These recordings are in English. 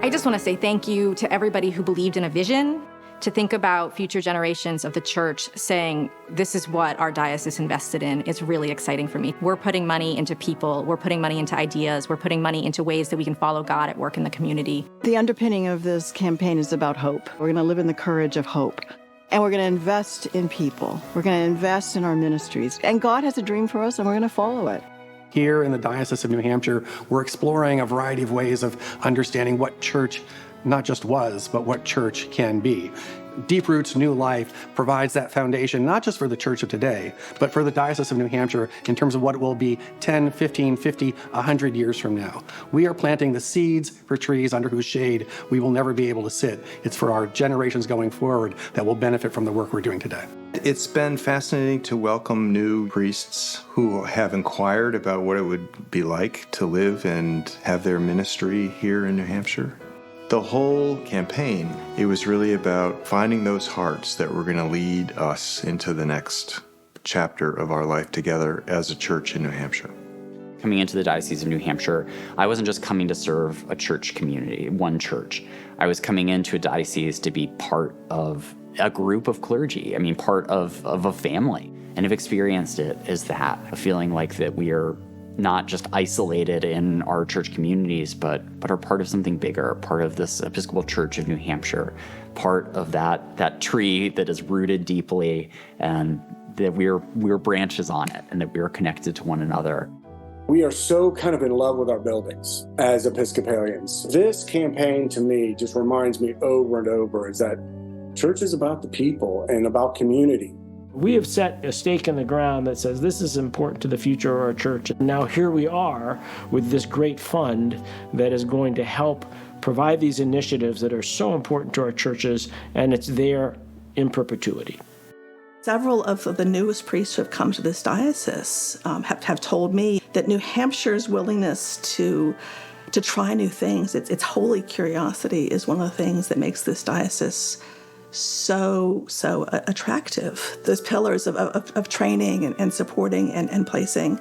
I just want to say thank you to everybody who believed in a vision, to think about future generations of the church saying, this is what our diocese invested in. It's really exciting for me. We're putting money into people. We're putting money into ideas. We're putting money into ways that we can follow God at work in the community. The underpinning of this campaign is about hope. We're going to live in the courage of hope. And we're going to invest in people. We're going to invest in our ministries. And God has a dream for us, and we're going to follow it. Here in the Diocese of New Hampshire, we're exploring a variety of ways of understanding what church not just was, but what church can be. Deep Roots New Life provides that foundation, not just for the church of today, but for the Diocese of New Hampshire in terms of what it will be 10, 15, 50, 100 years from now. We are planting the seeds for trees under whose shade we will never be able to sit. It's for our generations going forward that will benefit from the work we're doing today. It's been fascinating to welcome new priests who have inquired about what it would be like to live and have their ministry here in New Hampshire. The whole campaign, it was really about finding those hearts that were going to lead us into the next chapter of our life together as a church in New Hampshire. Coming into the Diocese of New Hampshire, I wasn't just coming to serve a church community, one church. I was coming into a diocese to be part of a group of clergy, part of a family. And I've experienced it as that, a feeling like that we are not just isolated in our church communities, but are part of something bigger, part of this Episcopal Church of New Hampshire, part of that tree that is rooted deeply, and that we're branches on it, and that we are connected to one another. We are so kind of in love with our buildings as Episcopalians. This campaign to me just reminds me over and over is that church is about the people and about community. We have set a stake in the ground that says this is important to the future of our church. And now here we are with this great fund that is going to help provide these initiatives that are so important to our churches, and it's there in perpetuity. Several of the newest priests who have come to this diocese have told me that New Hampshire's willingness to try new things, its holy curiosity, is one of the things that makes this diocese so attractive. Those pillars of training and supporting and placing,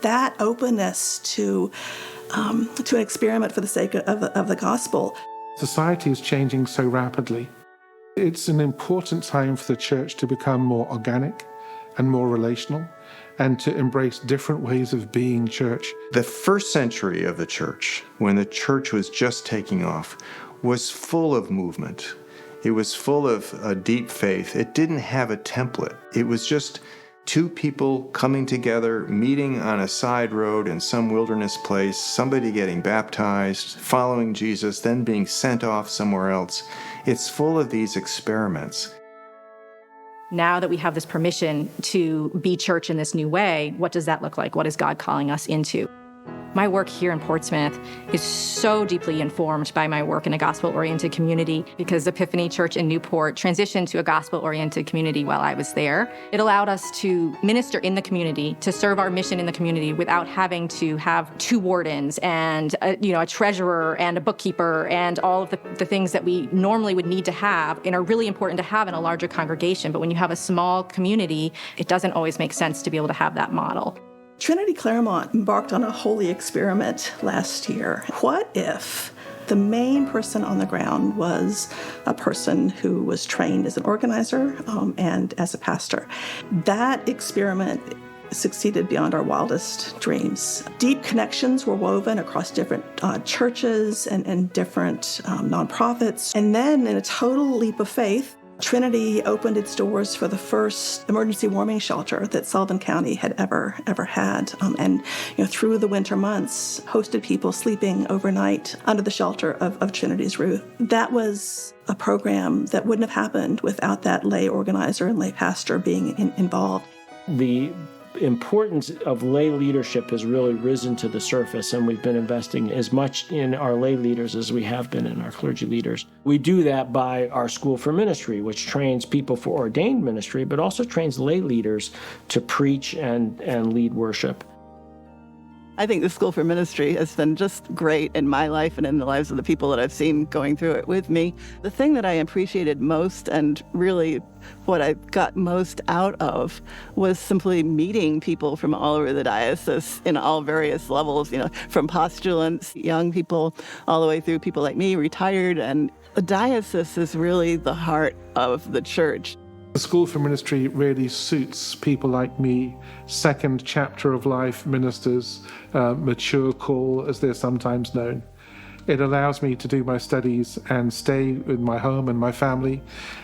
that openness to an experiment for the sake of the gospel. Society is changing so rapidly. It's an important time for the church to become more organic and more relational, and to embrace different ways of being church. The first century of the church, when the church was just taking off, was full of movement. It was full of a deep faith. It didn't have a template. It was just two people coming together, meeting on a side road in some wilderness place, somebody getting baptized, following Jesus, then being sent off somewhere else. It's full of these experiments. Now that we have this permission to be church in this new way, what does that look like? What is God calling us into? My work here in Portsmouth is so deeply informed by my work in a gospel-oriented community, because Epiphany Church in Newport transitioned to a gospel-oriented community while I was there. It allowed us to minister in the community, to serve our mission in the community without having to have two wardens and a treasurer and a bookkeeper and all of the things that we normally would need to have and are really important to have in a larger congregation. But when you have a small community, it doesn't always make sense to be able to have that model. Trinity Claremont embarked on a holy experiment last year. What if the main person on the ground was a person who was trained as an organizer and as a pastor? That experiment succeeded beyond our wildest dreams. Deep connections were woven across different churches and different nonprofits. And then, in a total leap of faith, Trinity opened its doors for the first emergency warming shelter that Sullivan County had ever had. And through the winter months, hosted people sleeping overnight under the shelter of Trinity's roof. That was a program that wouldn't have happened without that lay organizer and lay pastor being involved. The importance of lay leadership has really risen to the surface, and we've been investing as much in our lay leaders as we have been in our clergy leaders. We do that by our School for Ministry, which trains people for ordained ministry, but also trains lay leaders to preach and lead worship. I think the School for Ministry has been just great in my life and in the lives of the people that I've seen going through it with me. The thing that I appreciated most and really what I got most out of was simply meeting people from all over the diocese in all various levels, from postulants, young people, all the way through people like me, retired. And the diocese is really the heart of the church. The School for Ministry really suits people like me, second chapter of life ministers, mature call, as they're sometimes known. It allows me to do my studies and stay in my home and my family,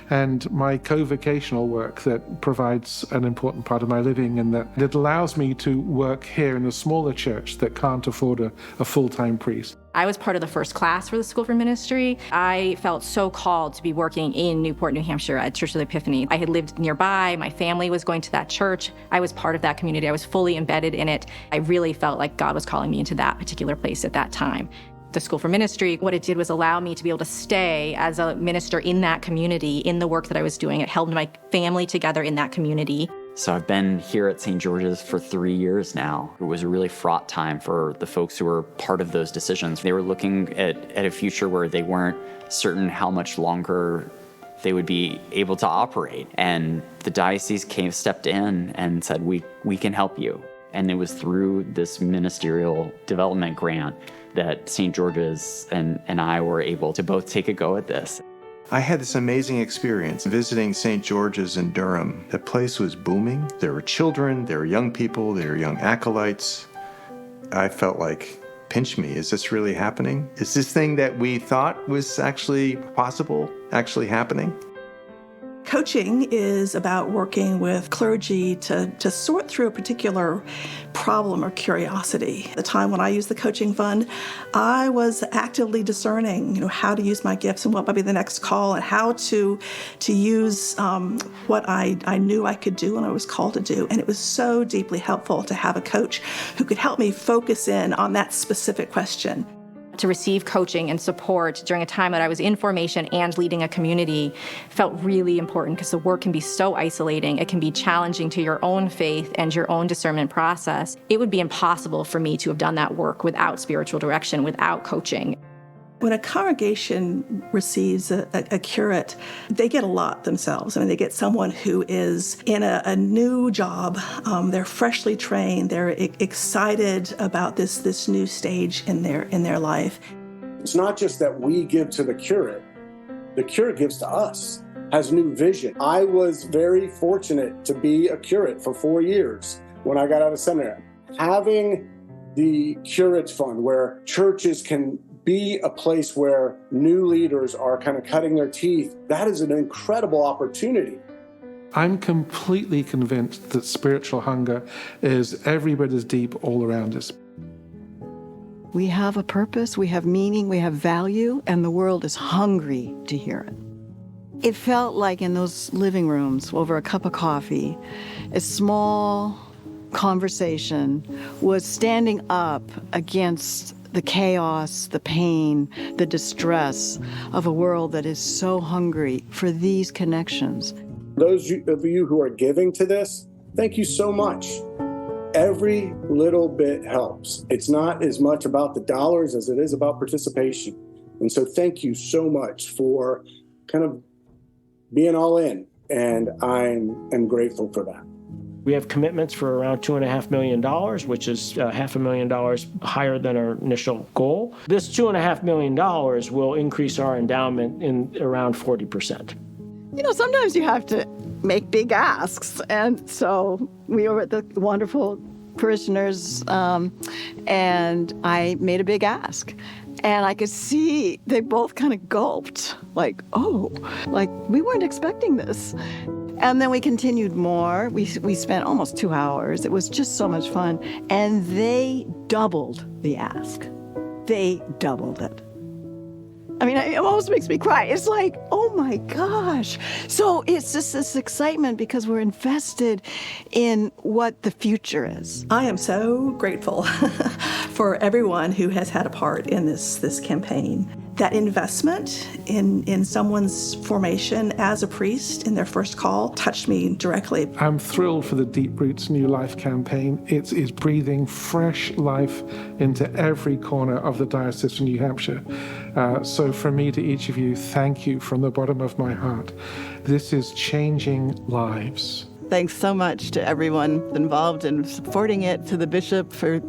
and my co-vocational work that provides an important part of my living, and that it allows me to work here in a smaller church that can't afford a full-time priest. I was part of the first class for the School for Ministry. I felt so called to be working in Newport, New Hampshire at Church of the Epiphany. I had lived nearby. My family was going to that church. I was part of that community. I was fully embedded in it. I really felt like God was calling me into that particular place at that time. The School for Ministry, what it did was allow me to be able to stay as a minister in that community, in the work that I was doing. It held my family together in that community. So I've been here at St. George's for 3 years now. It was a really fraught time for the folks who were part of those decisions. They were looking at a future where they weren't certain how much longer they would be able to operate. And the diocese stepped in and said, we can help you. And it was through this ministerial development grant that St. George's and I were able to both take a go at this. I had this amazing experience visiting St. George's in Durham. The place was booming. There were children, there were young people, there were young acolytes. I felt like, pinch me, is this really happening? Is this thing that we thought was actually possible actually happening? Coaching is about working with clergy to sort through a particular problem or curiosity. At the time when I used the coaching fund, I was actively discerning, how to use my gifts and what might be the next call, and how to use what I knew I could do and I was called to do. And it was so deeply helpful to have a coach who could help me focus in on that specific question. To receive coaching and support during a time that I was in formation and leading a community felt really important, because the work can be so isolating. It can be challenging to your own faith and your own discernment process. It would be impossible for me to have done that work without spiritual direction, without coaching. When a congregation receives a curate, they get a lot themselves. They get someone who is in a new job. They're freshly trained. They're excited about this new stage in their life. It's not just that we give to the curate gives to us, has new vision. I was very fortunate to be a curate for 4 years when I got out of seminary. Having the curates fund where churches can be a place where new leaders are kind of cutting their teeth, that is an incredible opportunity. I'm completely convinced that spiritual hunger is every bit as deep all around us. We have a purpose, we have meaning, we have value, and the world is hungry to hear it. It felt like in those living rooms over a cup of coffee, a small conversation was standing up against the chaos, the pain, the distress of a world that is so hungry for these connections. Those of you who are giving to this, thank you so much. Every little bit helps. It's not as much about the dollars as it is about participation. And so thank you so much for kind of being all in. And I'm grateful for that. We have commitments for around $2.5 million, which is $500,000 higher than our initial goal. This $2.5 million will increase our endowment in around 40%. Sometimes you have to make big asks. And so we were at the wonderful parishioners, and I made a big ask. And I could see they both kind of gulped, like we weren't expecting this. And then we continued more. We spent almost 2 hours. It was just so much fun. And they doubled the ask. They doubled it. It almost makes me cry. It's like, oh my gosh. So it's just this excitement because we're invested in what the future is. I am so grateful for everyone who has had a part in this campaign. that investment in someone's formation as a priest in their first call touched me directly. I'm thrilled for the Deep Roots New Life campaign. It is breathing fresh life into every corner of the Diocese of New Hampshire. So from me to each of you, thank you from the bottom of my heart. This is changing lives. Thanks so much to everyone involved in supporting it, to the bishop for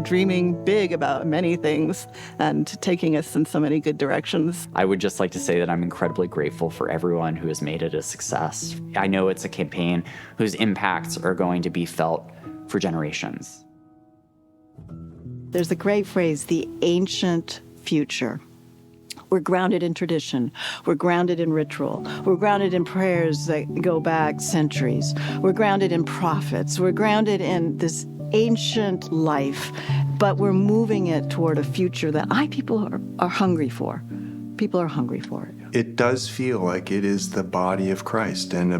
dreaming big about many things and taking us in so many good directions. I would just like to say that I'm incredibly grateful for everyone who has made it a success. I know it's a campaign whose impacts are going to be felt for generations. There's a great phrase, the ancient future. We're grounded in tradition. We're grounded in ritual. We're grounded in prayers that go back centuries. We're grounded in prophets. We're grounded in this ancient life, but we're moving it toward a future that people are hungry for. People are hungry for it. It does feel like it is the body of Christ, and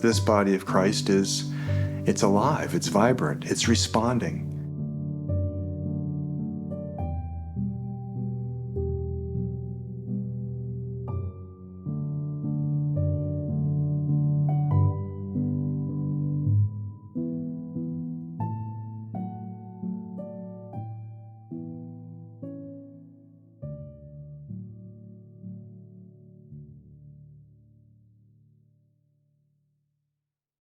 this body of Christ it's alive, it's vibrant, it's responding.